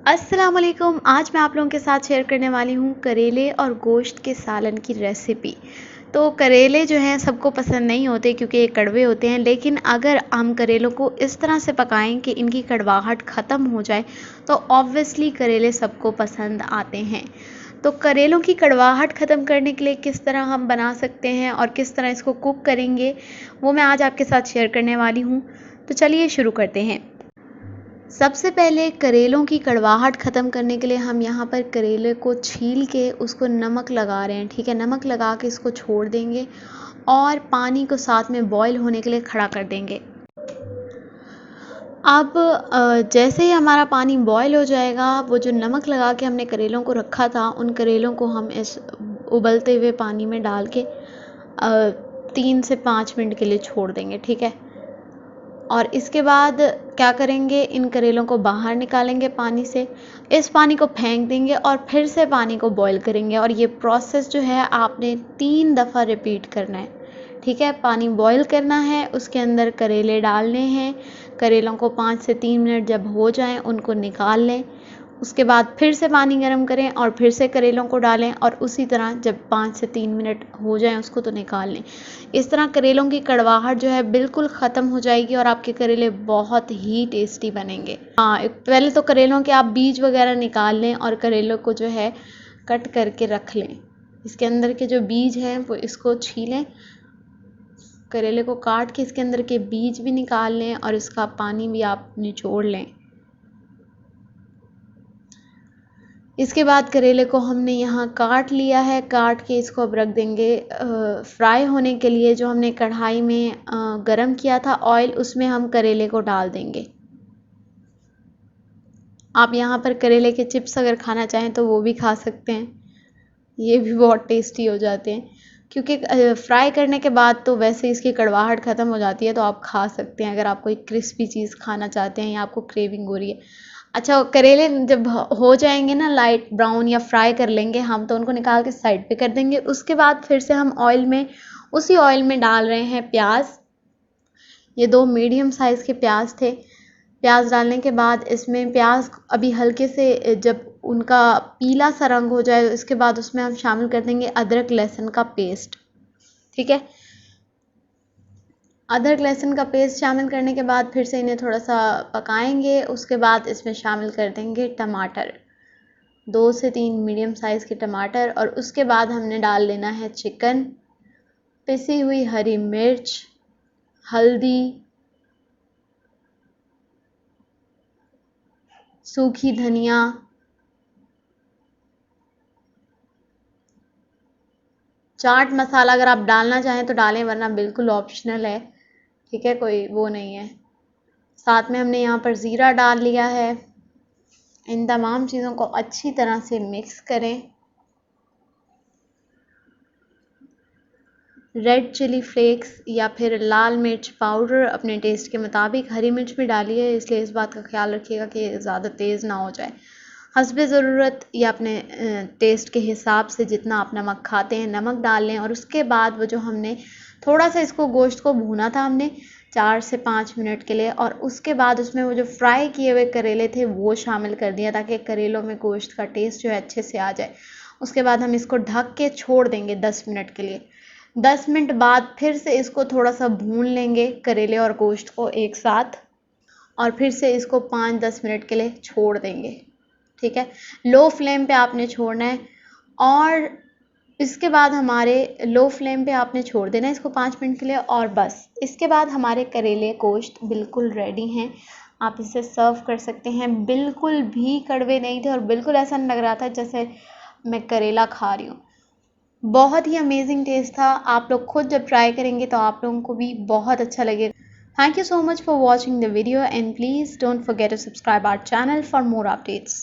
अस्सलाम वालेकुम। आज मैं आप लोगों के साथ शेयर करने वाली हूँ करेले और गोश्त के सालन की रेसिपी। तो करेले जो हैं सबको पसंद नहीं होते क्योंकि ये कड़वे होते हैं, लेकिन अगर हम करेलों को इस तरह से पकाएं कि इनकी कड़वाहट ख़त्म हो जाए तो ऑब्वियसली करेले सबको पसंद आते हैं। तो करेलों की कड़वाहट ख़त्म करने के लिए किस तरह हम बना सकते हैं और किस तरह इसको कुक करेंगे, वो मैं आज आपके साथ शेयर करने वाली हूँ। तो चलिए शुरू करते हैं। सबसे पहले करेलों की कड़वाहट ख़त्म करने के लिए हम यहाँ पर करेले को छील के उसको नमक लगा रहे हैं। ठीक है, नमक लगा के इसको छोड़ देंगे और पानी को साथ में बॉईल होने के लिए खड़ा कर देंगे। अब जैसे ही हमारा पानी बॉईल हो जाएगा, वो जो नमक लगा के हमने करेलों को रखा था, उन करेलों को हम इस उबलते हुए पानी में डाल के 3 से 5 मिनट के लिए छोड़ देंगे। ठीक है, और इसके बाद क्या करेंगे, इन करेलों को बाहर निकालेंगे पानी से, इस पानी को फेंक देंगे और फिर से पानी को बॉईल करेंगे। और ये प्रोसेस जो है आपने 3 दफ़ा रिपीट करना है। ठीक है, पानी बॉईल करना है, उसके अंदर करेले डालने हैं, करेलों को 5 से 3 मिनट जब हो जाएं उनको निकाल लें। उसके बाद फिर से पानी गर्म करें और फिर से करेलों को डालें और उसी तरह जब 5 से 3 मिनट हो जाएं उसको तो निकाल लें। इस तरह करेलों की कड़वाहट जो है बिल्कुल ख़त्म हो जाएगी और आपके करेले बहुत ही टेस्टी बनेंगे। हाँ, पहले तो करेलों के आप बीज वगैरह निकाल लें और करेलों को जो है कट करके रख लें। इसके अंदर के जो बीज हैं वो इसको छीलें, करेले को काट के इसके अंदर के बीज भी निकाल लें और इसका पानी भी आप निचोड़ लें। इसके बाद करेले को हमने यहाँ काट लिया है, काट के इसको अब रख देंगे फ्राई होने के लिए। जो हमने कढ़ाई में गरम किया था ऑयल, उसमें हम करेले को डाल देंगे। आप यहाँ पर करेले के चिप्स अगर खाना चाहें तो वो भी खा सकते हैं, ये भी बहुत टेस्टी हो जाते हैं। क्योंकि फ्राई करने के बाद तो वैसे इसकी कड़वाहट ख़त्म हो जाती है, तो आप खा सकते हैं अगर आप कोई क्रिस्पी चीज़ खाना चाहते हैं या आपको क्रेविंग हो रही है। अच्छा, करेले जब हो जाएंगे ना लाइट ब्राउन या फ्राई कर लेंगे हम, तो उनको निकाल के साइड पे कर देंगे। उसके बाद फिर से हम उसी ऑयल में डाल रहे हैं प्याज। ये 2 मीडियम साइज़ के प्याज थे। प्याज डालने के बाद इसमें प्याज अभी हल्के से जब उनका पीला सा रंग हो जाए, इसके बाद उसमें हम शामिल कर देंगे अदरक लहसुन का पेस्ट। ठीक है, अदरक लहसुन का पेस्ट शामिल करने के बाद फिर से इन्हें थोड़ा सा पकाएंगे। उसके बाद इसमें शामिल कर देंगे टमाटर, 2 से 3 मीडियम साइज़ के टमाटर। और उसके बाद हमने डाल लेना है चिकन, पिसी हुई हरी मिर्च, हल्दी, सूखी धनिया, चाट मसाला अगर आप डालना चाहें तो डालें, वरना बिल्कुल ऑप्शनल है। ठीक है, कोई वो नहीं है। साथ में हमने यहाँ पर ज़ीरा डाल लिया है। इन तमाम चीज़ों को अच्छी तरह से मिक्स करें। रेड चिली फ्लेक्स या फिर लाल मिर्च पाउडर अपने टेस्ट के मुताबिक, हरी मिर्च भी डाली है इसलिए इस बात का ख्याल रखिएगा कि ज़्यादा तेज़ ना हो जाए। हस्बे ज़रूरत या अपने टेस्ट के हिसाब से जितना आप नमक खाते हैं नमक डाल लें। और उसके बाद वो जो हमने थोड़ा सा इसको गोश्त को भूना था हमने 4 से 5 मिनट के लिए, और उसके बाद उसमें वो जो फ्राई किए हुए करेले थे वो शामिल कर दिया ताकि करेलों में गोश्त का टेस्ट जो है अच्छे से आ जाए। उसके बाद हम इसको ढक के छोड़ देंगे 10 मिनट के लिए। 10 मिनट बाद फिर से इसको थोड़ा सा भून लेंगे करेले और गोश्त को एक साथ, और फिर से इसको 5-10 मिनट के लिए छोड़ देंगे। ठीक है, लो फ्लेम पे आपने छोड़ना है। और इसके बाद हमारे लो फ्लेम पे आपने छोड़ देना है इसको 5 मिनट के लिए, और बस इसके बाद हमारे करेले गोश्त बिल्कुल रेडी हैं। आप इसे सर्व कर सकते हैं। बिल्कुल भी कड़वे नहीं थे और बिल्कुल ऐसा नहीं लग रहा था जैसे मैं करेला खा रही हूँ। बहुत ही अमेजिंग टेस्ट था। आप लोग खुद जब ट्राई करेंगे तो आप लोगों को भी बहुत अच्छा लगेगा। Thank you so much for watching the video, and please don't forget to subscribe our channel for more updates.